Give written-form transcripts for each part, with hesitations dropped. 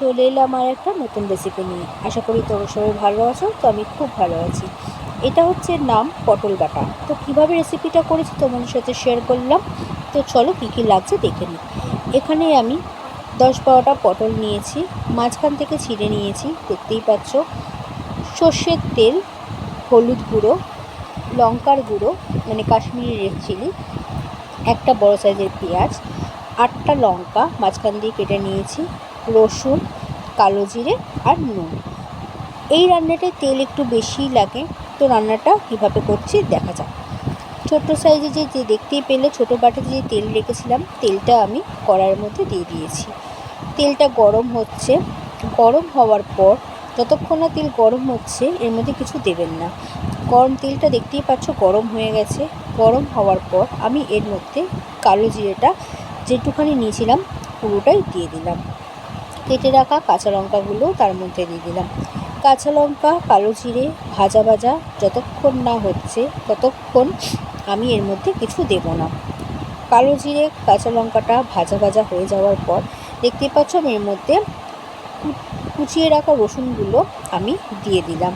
চলে এলাম আর একটা নতুন রেসিপি নিয়ে। আশা করি তোমরা সবাই ভালো আছো। তো আমি খুব ভালো আছি। এটা হচ্ছে নাম পটল বাটা। তো কীভাবে রেসিপিটা করেছি তোমাদের সাথে শেয়ার করলাম। তো চলো কী কী লাগছে দেখে নিই। এখানে আমি 10-12টা পটল নিয়েছি, মাঝখান থেকে ছিঁড়ে নিয়েছি, দেখতেই পাচ্ছ। সর্ষের তেল, হলুদ গুঁড়ো, লঙ্কার গুঁড়ো মানে কাশ্মীরি রেড চিলি, একটা বড় সাইজের পেঁয়াজ, 8টা লঙ্কা মাঝখান দিয়ে কেটে নিয়েছি, রসুন, কালো জিরে আর নুন। এই রান্নাটায় তেল একটু বেশিই লাগে। তো রান্নাটা কীভাবে করছি দেখা যাক। ছোট্ট সাইজে যে দেখতেই পেলে ছোটো বাটিতে যে তেল রেখেছিলাম, তেলটা আমি কড়াইয়ের মধ্যে দিয়ে দিয়েছি। তেলটা গরম হচ্ছে। গরম হওয়ার পর যতক্ষণ না তেল গরম হচ্ছে এর মধ্যে কিছু দেবেন না। গরম তেলটা দেখতেই পাচ্ছ গরম হয়ে গেছে। গরম হওয়ার পর আমি এর মধ্যে কালো জিরেটা যেটুখানি নিয়েছিলাম পুরোটাই দিয়ে দিলাম। কেটে রাখা কাঁচা লঙ্কাগুলো তার মধ্যে দিয়ে দিলাম। কাঁচা লঙ্কা, কালো জিরে ভাজা ভাজা যতক্ষণ না হচ্ছে ততক্ষণ আমি এর মধ্যে কিছু দেব না। কালো জিরে কাঁচা লঙ্কাটা ভাজা ভাজা হয়ে যাওয়ার পর দেখতেই পাচ্ছ আমি এর মধ্যে কুচিয়ে রাখা রসুনগুলো আমি দিয়ে দিলাম।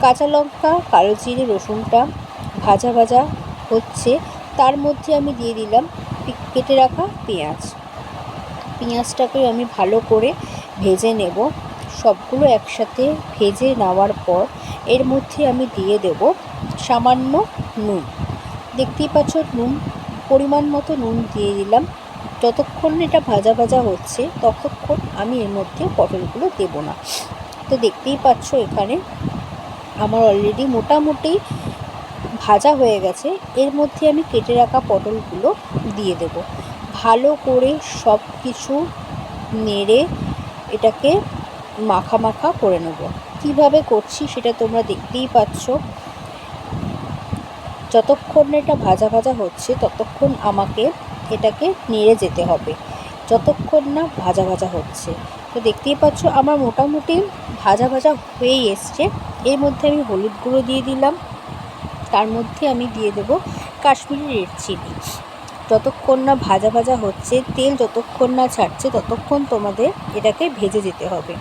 কাঁচা লঙ্কা, কালো জিরে, রসুনটা ভাজা ভাজা হচ্ছে, তার মধ্যে আমি দিয়ে দিলাম কেটে রাখা পেঁয়াজ। পেঁয়াজটাকে আমি ভালো করে ভেজে নেব। সবগুলো একসাথে ভেজে নেওয়ার পর এর মধ্যে আমি দিয়ে দেব সামান্য নুন। দেখতেই পাচ্ছ নুন, পরিমাণ মতো নুন দিয়ে দিলাম। যতক্ষণ এটা ভাজা ভাজা হচ্ছে ততক্ষণ আমি এর মধ্যে পটলগুলো দেব না। তো দেখতেই পাচ্ছ এখানে আমার অলরেডি মোটামুটি ভাজা হয়ে গেছে। এর মধ্যে আমি কেটে রাখা পটলগুলো দিয়ে দেব। ভালো করে সব কিছু নেড়ে এটাকে মাখা মাখা করে নেব। কিভাবে করছি সেটা তোমরা দেখতেই পাচ্ছ। যতক্ষণ না এটা ভাজা ভাজা হচ্ছে ততক্ষণ আমাকে এটাকে নেড়ে যেতে হবে, যতক্ষণ না ভাজা ভাজা হচ্ছে। তো দেখতেই পাচ্ছ আমার মোটামুটি ভাজা ভাজা হয়েই এসছে। এর মধ্যে আমি হলুদ গুঁড়ো দিয়ে দিলাম। তার মধ্যে আমি দিয়ে দেব কাশ্মীরি রেড চিলি। যতক্ষণ না ভাজা ভাজা হচ্ছে, তেল যতক্ষণ না ছাড়ছে ততক্ষণ তোমাদের এটাকে ভেজে যেতে হবে।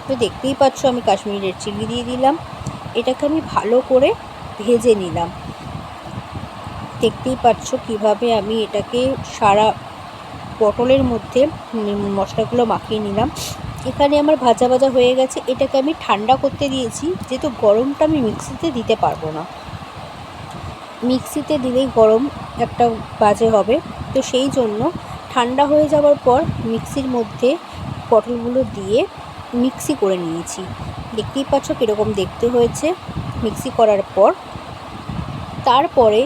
তো দেখতেই পাচ্ছ আমি কাশ্মীরি রেড চিলি দিয়ে দিলাম। এটাকে আমি ভালো করে ভেজে নিলাম। দেখতেই পাচ্ছ কিভাবে আমি এটাকে সারা পটলের মধ্যে মশলাগুলো মাখিয়ে নিলাম। এখানে আমার ভাজা ভাজা হয়ে গেছে। এটাকে আমি ঠান্ডা করতে দিয়েছি, যেহেতু গরমটা আমি মিক্সিতে দিতে পারবো না। মিক্সিতে দিলেই গরম একটা বাজে হবে। তো সেই জন্য ঠান্ডা হয়ে যাওয়ার পর মিক্সির মধ্যে পটলগুলো দিয়ে মিক্সি করে নিয়েছি। দেখতেই পাচ্ছ কীরকম দেখতে হয়েছে। মিক্সি করার পর তারপরে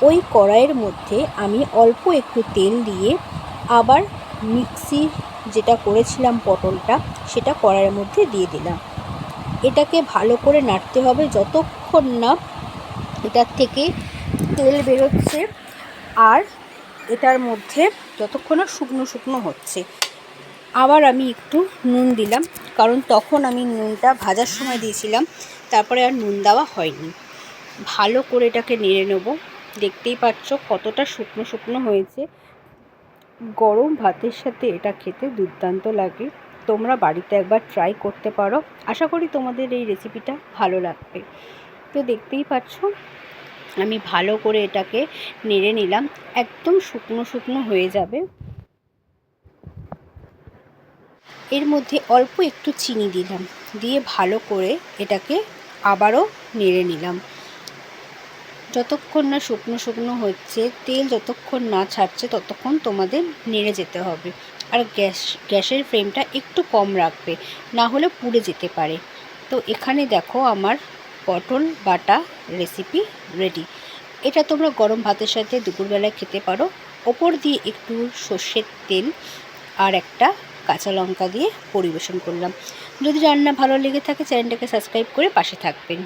ওই কড়াইয়ের মধ্যে আমি অল্প একটু তেল দিয়ে আবার মিক্সি যেটা করেছিলাম পটলটা সেটা কড়াইয়ের মধ্যে দিয়ে দিলাম। এটাকে ভালো করে নাড়তে হবে যতক্ষণ না এটার থেকে তেল বেরোচ্ছে আর এটার মধ্যে যতক্ষণ না শুকনো শুকনো হচ্ছে। আবার আমি একটু নুন দিলাম, কারণ তখন আমি নুনটা ভাজার সময় দিয়েছিলাম, তারপরে আর নুন দেওয়া হয়নি। ভালো করে এটাকে নেড়ে নেব। দেখতেই পাচ্ছ কতটা শুকনো শুকনো হয়েছে। গরম ভাতের সাথে এটা খেতে দুর্দান্ত লাগে। তোমরা বাড়িতে একবার ট্রাই করতে পারো। আশা করি তোমাদের এই রেসিপিটা ভালো লাগবে। তো দেখতেই পাচ্ছ আমি ভালো করে এটাকে নেড়ে নিলাম। একদম শুকনো শুকনো হয়ে যাবে। এর মধ্যে অল্প একটু চিনি দিলাম, দিয়ে ভালো করে এটাকে আবারও নেড়ে নিলাম। যতক্ষণ না শুকনো শুকনো হচ্ছে, তেল যতক্ষণ না ছাড়ছে ততক্ষণ তোমাদের নেড়ে যেতে হবে। আর গ্যাসের ফ্লেমটা একটু কম রাখবে, না হলে পুড়ে যেতে পারে। তো এখানে দেখো আমার পটল বাটা রেসিপি রেডি। এটা তোমরা গরম ভাতের সাথে দুপুরবেলায় খেতে পারো। ওপর দিয়ে একটু সর্ষের তেল আর একটা কাঁচা লঙ্কা দিয়ে পরিবেশন করলাম। যদি রান্না ভালো লেগে থাকে চ্যানেলটাকে সাবস্ক্রাইব করে পাশে থাকবেন।